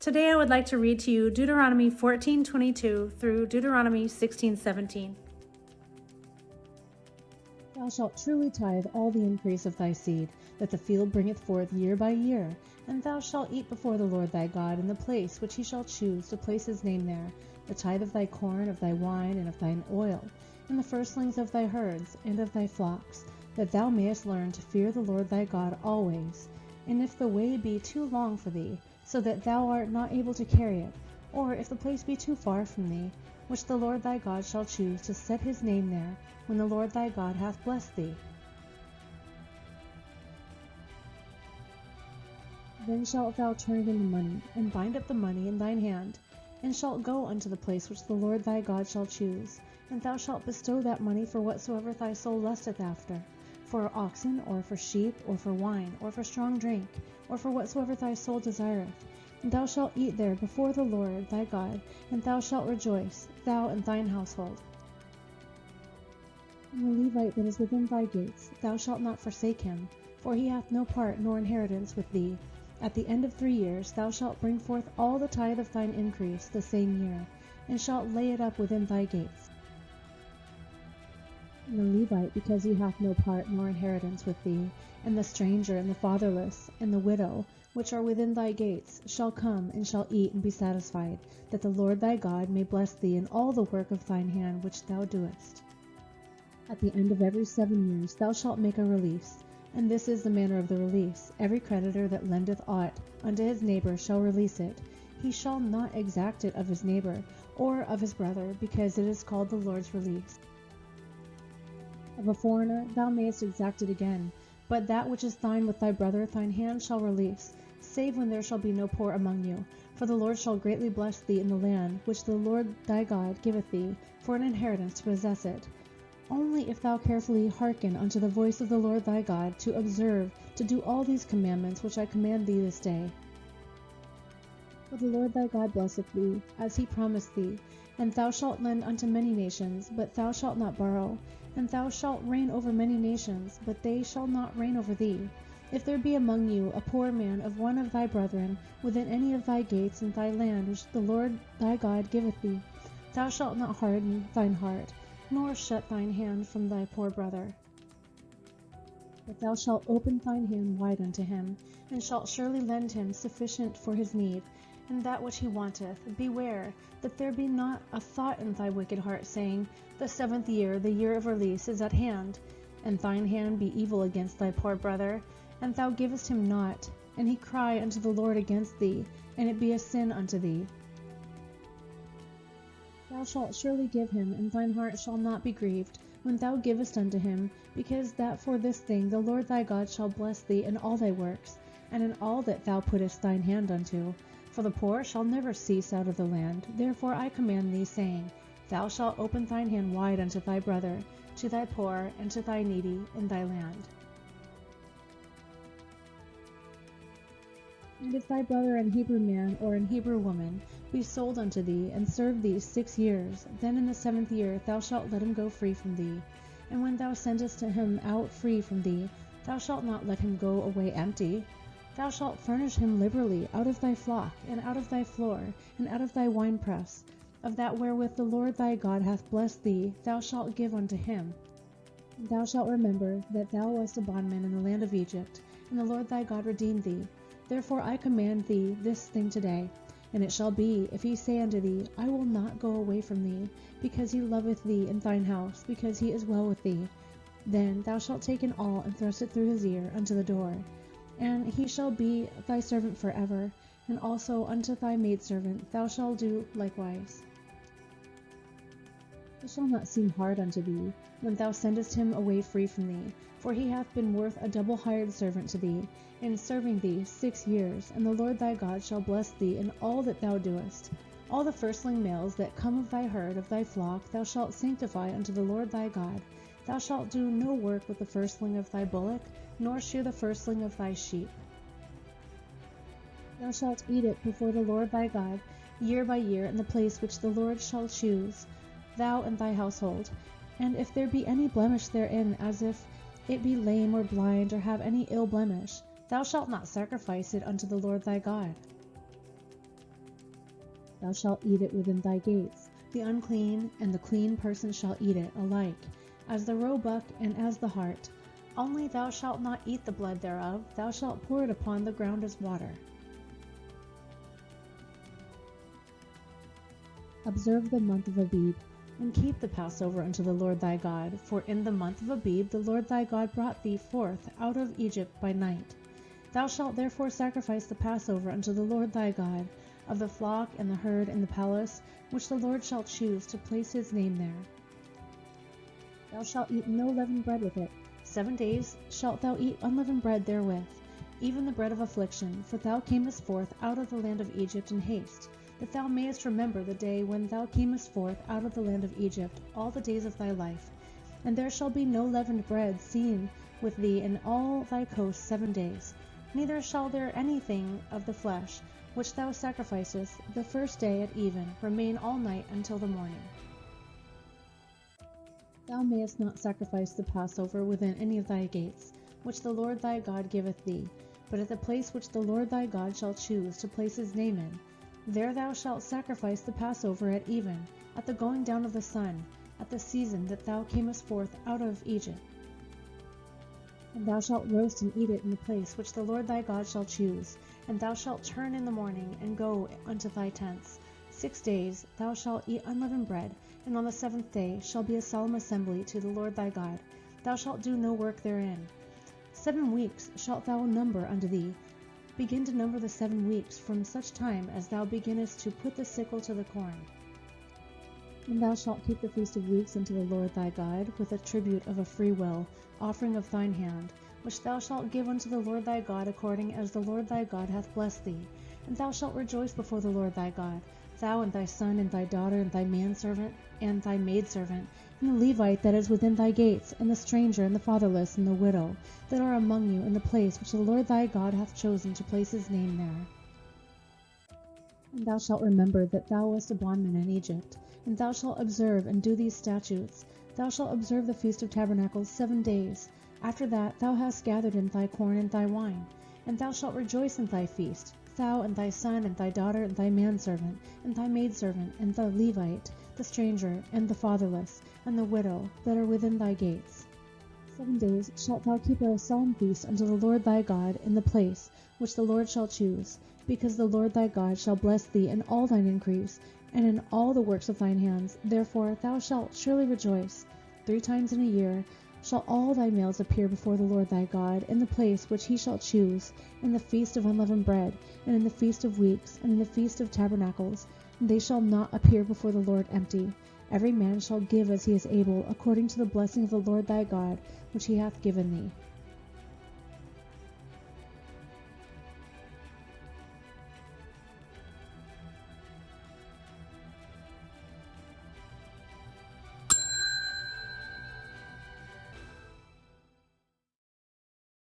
Today I would like to read to you Deuteronomy 14:22 through Deuteronomy 16:17. Thou shalt truly tithe all the increase of thy seed, that the field bringeth forth year by year, and thou shalt eat before the Lord thy God in the place which he shall choose to place his name there, the tithe of thy corn, of thy wine, and of thine oil, and the firstlings of thy herds, and of thy flocks, that thou mayest learn to fear the Lord thy God always. And if the way be too long for thee, so that thou art not able to carry it, or if the place be too far from thee, which the Lord thy God shall choose to set his name there, when the Lord thy God hath blessed thee. Then shalt thou turn it into money, and bind up the money in thine hand, and shalt go unto the place which the Lord thy God shall choose, and thou shalt bestow that money for whatsoever thy soul lusteth after, for oxen, or for sheep, or for wine, or for strong drink, or for whatsoever thy soul desireth. And thou shalt eat there before the Lord thy God, and thou shalt rejoice, thou and thine household. And the Levite that is within thy gates, thou shalt not forsake him, for he hath no part nor inheritance with thee. At the end of 3 years thou shalt bring forth all the tithe of thine increase the same year, and shalt lay it up within thy gates. And the Levite, because he hath no part nor inheritance with thee, and the stranger, and the fatherless, and the widow, which are within thy gates, shall come, and shall eat and be satisfied, that the Lord thy God may bless thee in all the work of thine hand which thou doest. At the end of every 7 years thou shalt make a release, and this is the manner of the release. Every creditor that lendeth aught unto his neighbor shall release it. He shall not exact it of his neighbor, or of his brother, because it is called the Lord's release. Of a foreigner thou mayest exact it again, but that which is thine with thy brother thine hand shall release, save when there shall be no poor among you. For the Lord shall greatly bless thee in the land which the Lord thy God giveth thee for an inheritance to possess it. Only if thou carefully hearken unto the voice of the Lord thy God, to observe to do all these commandments which I command thee this day. For the Lord thy God blesseth thee, as he promised thee, and thou shalt lend unto many nations, but thou shalt not borrow, and thou shalt reign over many nations, but they shall not reign over thee. If there be among you a poor man of one of thy brethren within any of thy gates in thy land which the Lord thy God giveth thee, thou shalt not harden thine heart, nor shut thine hand from thy poor brother. But thou shalt open thine hand wide unto him, and shalt surely lend him sufficient for his need, and that which he wanteth. Beware that there be not a thought in thy wicked heart, saying, The 7th year, the year of release, is at hand, and thine hand be evil against thy poor brother, and thou givest him not, and he cry unto the Lord against thee, and it be a sin unto thee. Thou shalt surely give him, and thine heart shall not be grieved, when thou givest unto him, because that for this thing the Lord thy God shall bless thee in all thy works, and in all that thou puttest thine hand unto. For the poor shall never cease out of the land. Therefore I command thee, saying, Thou shalt open thine hand wide unto thy brother, to thy poor, and to thy needy in thy land. And if thy brother an Hebrew man or an Hebrew woman be sold unto thee, and serve thee 6 years, then in the 7th year thou shalt let him go free from thee. And when thou sendest him out free from thee, thou shalt not let him go away empty. Thou shalt furnish him liberally out of thy flock, and out of thy floor, and out of thy winepress. Of that wherewith the Lord thy God hath blessed thee, thou shalt give unto him. And thou shalt remember that thou wast a bondman in the land of Egypt, and the Lord thy God redeemed thee. Therefore I command thee this thing today. And it shall be, if he say unto thee, I will not go away from thee, because he loveth thee in thine house, because he is well with thee, then thou shalt take an awl and thrust it through his ear unto the door. And he shall be thy servant forever, and also unto thy maidservant thou shalt do likewise. It shall not seem hard unto thee, when thou sendest him away free from thee, for he hath been worth a double hired servant to thee, in serving thee 6 years, and the Lord thy God shall bless thee in all that thou doest. All the firstling males that come of thy herd of thy flock thou shalt sanctify unto the Lord thy God. Thou shalt do no work with the firstling of thy bullock, nor shear the firstling of thy sheep. Thou shalt eat it before the Lord thy God, year by year, in the place which the Lord shall choose, thou and thy household. And if there be any blemish therein, as if it be lame or blind, or have any ill blemish, thou shalt not sacrifice it unto the Lord thy God. thou shalt eat it within thy gates. The unclean and the clean person shall eat it alike, as the roebuck and as the hart. Only thou shalt not eat the blood thereof, thou shalt pour it upon the ground as water. Observe the month of Abib, and keep the Passover unto the Lord thy God, for in the month of Abib the Lord thy God brought thee forth out of Egypt by night. Thou shalt therefore sacrifice the Passover unto the Lord thy God, of the flock and the herd and the palace, which the Lord shall choose to place his name there. Thou shalt eat no leavened bread with it. 7 days shalt thou eat unleavened bread therewith, even the bread of affliction, for thou camest forth out of the land of Egypt in haste, that thou mayest remember the day when thou camest forth out of the land of Egypt all the days of thy life. And there shall be no leavened bread seen with thee in all thy coast 7 days, neither shall there anything of the flesh, which thou sacrificest the first day at even, remain all night until the morning. Thou mayest not sacrifice the Passover within any of thy gates, which the Lord thy God giveth thee, but at the place which the Lord thy God shall choose to place his name in. There thou shalt sacrifice the Passover at even, at the going down of the sun, at the season that thou camest forth out of Egypt. And thou shalt roast and eat it in the place which the Lord thy God shall choose, and thou shalt turn in the morning, and go unto thy tents. 6 days thou shalt eat unleavened bread, and on the 7th day shall be a solemn assembly to the Lord thy God. Thou shalt do no work therein. 7 weeks shalt thou number unto thee. Begin to number the 7 weeks from such time as thou beginnest to put the sickle to the corn. And thou shalt keep the feast of weeks unto the Lord thy God, with a tribute of a free will, offering of thine hand, which thou shalt give unto the Lord thy God according as the Lord thy God hath blessed thee. And thou shalt rejoice before the Lord thy God, thou and thy son and thy daughter and thy manservant and thy maidservant, and the Levite that is within thy gates, and the stranger and the fatherless and the widow that are among you in the place which the Lord thy God hath chosen to place his name there. And thou shalt remember that thou wast a bondman in Egypt, and thou shalt observe and do these statutes. Thou shalt observe the Feast of Tabernacles 7 days. After that thou hast gathered in thy corn and thy wine, and thou shalt rejoice in thy feast, thou and thy son and thy daughter and thy manservant and thy maidservant and the Levite, the stranger and the fatherless and the widow that are within thy gates. 7 days shalt thou keep a solemn feast unto the Lord thy God in the place which the Lord shall choose, because the Lord thy God shall bless thee in all thine increase, and in all the works of thine hands. Therefore thou shalt surely rejoice. 3 times in a year shall all thy males appear before the Lord thy God in the place which he shall choose, in the feast of unleavened bread, and in the feast of weeks, and in the feast of tabernacles. And they shall not appear before the Lord empty. Every man shall give as he is able, according to the blessing of the Lord thy God, which he hath given thee.